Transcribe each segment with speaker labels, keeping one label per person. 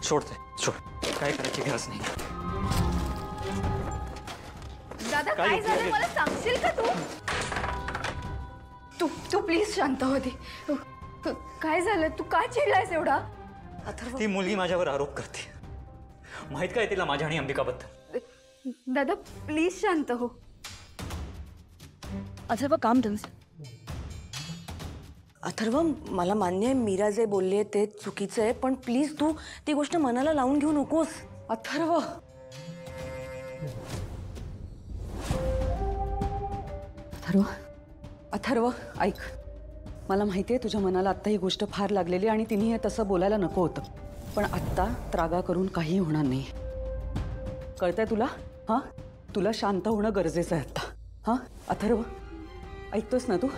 Speaker 1: सोडते, सोड. काय करायची गरज नाही.
Speaker 2: दादा काय झालं मला सांगशील का तू? तू तू प्लीज शांत हो दे. काय झालं? तू का चिडलायस एवढा?
Speaker 1: ती मुलगी माझ्यावर आरोप करते. माहित काय तिला माझ्या आणि अंबिकाबद्दल?
Speaker 2: दादा प्लीज शांत हो.
Speaker 3: अथर्व काम तुमचं.
Speaker 4: अथर्व मला मान्य आहे मीरा जे बोलली आहे ते चुकीचं आहे, पण प्लीज तू ती गोष्ट मनाला लावून घेऊ नकोस. अथर्व अथर्व अथर्व ऐक, मला माहिती आहे तुझ्या मनाला आत्ता ही गोष्ट फार लागलेली आणि तिने हे तसं बोलायला नको होतं, पण आत्ता त्रागा करून काही होणार नाही. कळतंय तुला? हां, तुला शांत होणं गरजेचं आहे आत्ता. हां अथर्व, ऐकतोस ना तू?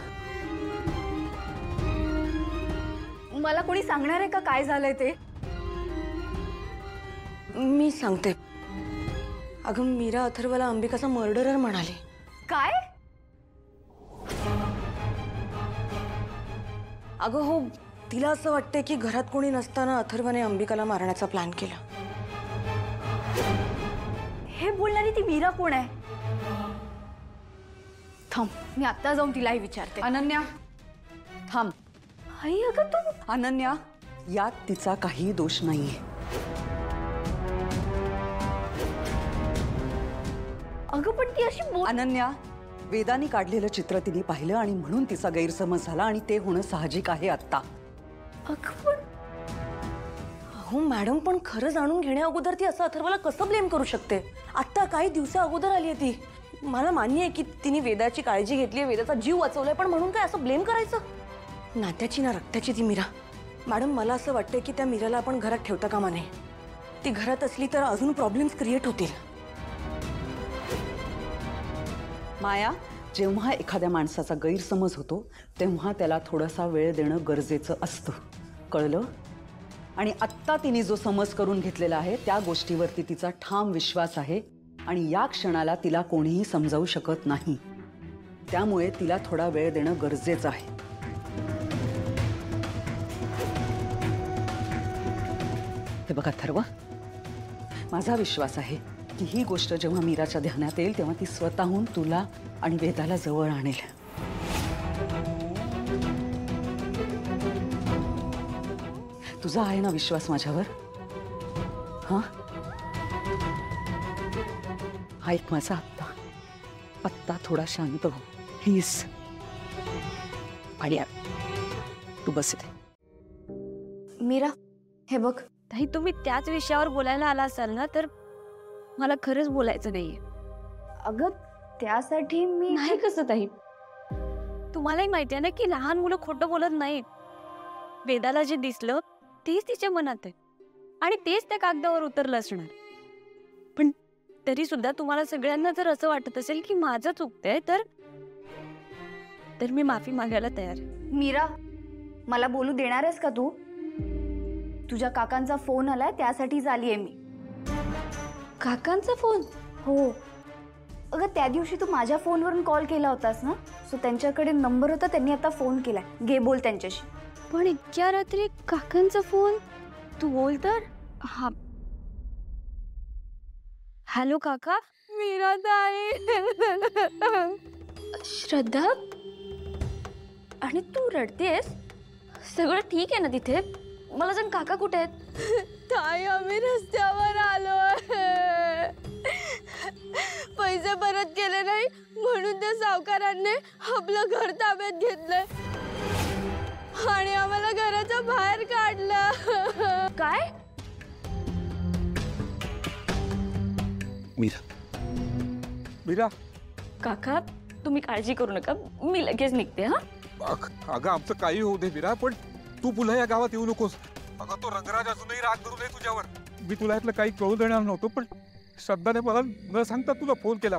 Speaker 2: मला कोणी सांगणार आहे का काय झालंय ते?
Speaker 4: मी सांगते. अगं मीरा अथर्वला अंबिकाचा मर्डरर म्हणाली.
Speaker 2: काय?
Speaker 4: अगं हो, तिला असं वाटतंय की घरात कोणी नसताना अथर्वने अंबिकाला मारण्याचा प्लॅन केला.
Speaker 2: हे बोलणारी ती मीरा कोण आहे? थांब, मी आता जाऊन तिलाही विचारते.
Speaker 4: अनन्या थांब.
Speaker 2: आई अगं तू.
Speaker 4: अनन्या, यात तिचा काही दोष नाहीये.
Speaker 2: अगं पण ती अशी बोल.
Speaker 4: अनन्या, वेदानी काढलेलं चित्र तिने पाहिलं आणि म्हणून तिचा गैरसमज झाला आणि ते होणं साहजिक आहे आत्ता.
Speaker 2: अगं पण
Speaker 4: हो मॅडम, पण खरं जाणून घेण्या अगोदर ती असं अथर्वला कसं ब्लेम करू शकते? आत्ता काही दिवसा अगोदर आली आहे ती. मला मान्य आहे की तिने वेदाची काळजी घेतली आहे, वेदाचा जीव वाचवलाय, पण म्हणून काय असं ब्लेम करायचं? नात्याची ना रक्ताची ती मीरा. मॅडम मला असं वाटतंय की त्या मीराला आपण घरात ठेवता कामा नये. ती घरात असली तर अजून प्रॉब्लेम्स क्रिएट होतील. माया, जेव्हा एखाद्या माणसाचा गैरसमज होतो तेव्हा त्याला थोडासा वेळ देणं गरजेचं असतं, कळलं? आणि आत्ता तिने जो समज करून घेतलेला आहे त्या गोष्टीवरती तिचा ठाम विश्वास आहे आणि या क्षणाला तिला कोणीही समजावू शकत नाही. त्यामुळे तिला थोडा वेळ देणं गरजेचं आहे. हे बघा अथर्व, माझा विश्वास आहे की ही गोष्ट जेव्हा मीराच्या ध्यानात येईल तेव्हा ती स्वतःहून तुला आणि वेदाला जवळ आणेल. तुझा आहे ना विश्वास माझ्यावर? हां, ऐक माझा आत्ता थोडा शांत हो प्लीज. आणि तू बस इथे.
Speaker 2: मीरा हे बघ,
Speaker 3: ताई तुम्ही त्याच विषयावर बोलायला आला असाल ना तर मला खरंच बोलायचं नाहीये.
Speaker 2: अगं त्यासाठी मी
Speaker 3: नाही कसं ताई, तुम्हालाही माहिती आहे ना की लहान मुलं खोटं बोलत नाहीत. वेदाला जे दिसलं तेच तिच्या मनात आहे आणि तेच त्या कागदावर उतरलं असणार. पण तरी सुद्धा तुम्हाला सगळ्यांना जर असं वाटत असेल की माझं चुकतंय तर मी माफी मागायला तयार आहे.
Speaker 2: मीरा, मला बोलू देणार आहेस का तू? तुझ्या काकांचा फोन आलाय त्यासाठीच आली आहे मी.
Speaker 3: काकांचा फोन?
Speaker 2: हो अगं, त्या दिवशी तू माझ्या फोनवरून कॉल केला होतास ना, सो त्यांच्याकडे नंबर होता, त्यांनी आता फोन केलाय. घे बोल त्यांच्याशी.
Speaker 3: पण इतक्या रात्री काकांचा फोन? तू बोल तर. हा, हॅलो काका. मीरा ताई.
Speaker 2: श्रद्धा, आणि तू रडतेस? सगळं ठीक आहे ना तिथे? मला सांग काका कुठे आहेत?
Speaker 3: ताई आम्ही रस्त्यावर आलो. पैसे परत केले नाही म्हणून त्या सावकारांनी आपलं घर ताब्यात घेतलंय आणि आम्हाला घराच्या बाहेर काढलं.
Speaker 2: काय?
Speaker 5: मीरा.
Speaker 3: काका तुम्ही काळजी करू नका, मी लगेच निघते. हा
Speaker 5: अगं आमचं काही होऊ दे मीरा, पण तू पुन्हा या गावात येऊ नकोस. अगं तो रंगराज अजूनही राग धरून आहे तुझ्यावर. मी तुला यातलं काही कळू देणार नव्हतं, पण श्रद्धाने मला न सांगता तुला फोन केला.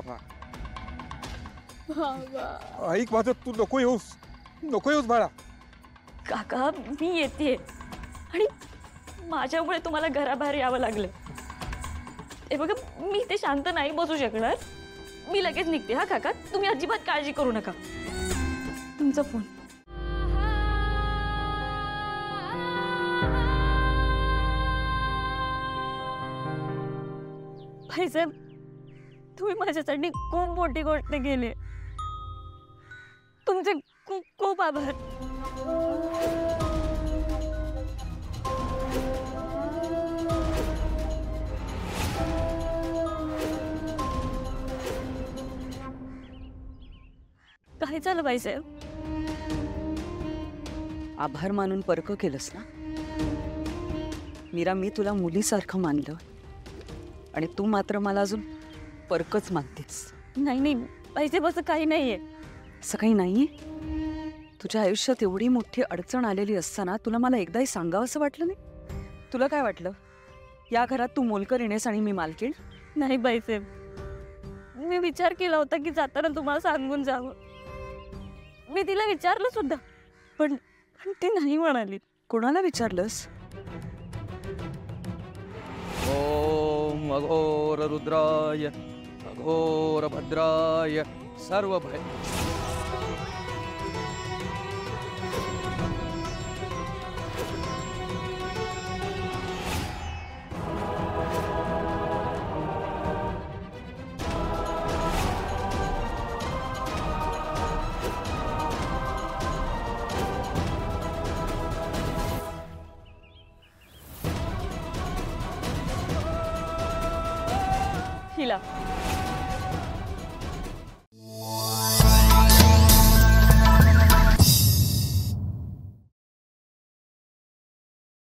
Speaker 5: ऐक माझं, तू नको येऊस बाळा.
Speaker 3: काका मी येते आणि माझ्यामुळे तुम्हाला घराबाहेर यावं लागलं. हे बघा, मी इथे शांत नाही बसू शकणार. मी लगेच निघते. हा काका, तुम्ही अजिबात काळजी करू नका. तुमचा फोन. भाईसाहेब, तुम्ही माझ्यासाठी खूप मोठी गोष्ट केली. तुमचे खूप खूप आभार. काय झालं भाईसाहेब?
Speaker 6: आभार मानून परक केलंस ना मीरा. मी तुला मुलीसारखं मानलं आणि तू मात्र मला अजून परकच मानतेस.
Speaker 3: नाही नाही भाईसाहेब, असं काही नाहीये.
Speaker 6: असं काही नाहीये. तुझ्या आयुष्यात एवढी मोठी अडचण आलेली असताना तुला मला एकदाही सांगावं असं वाटलं नाही? तुला काय वाटलं या घरात तू मोलकर येणेस आणि मी मालकीण?
Speaker 3: नाही बाईसाहेब, मी विचार केला होता की जाताना तुम्हाला सांगून जावं. मी तिला विचारलं सुद्धा, पण ती नाही म्हणाली.
Speaker 6: कोणाला विचारलंस?
Speaker 7: ओम अघोर रुद्राय अघोर भद्राय सर्व भय.
Speaker 3: हिला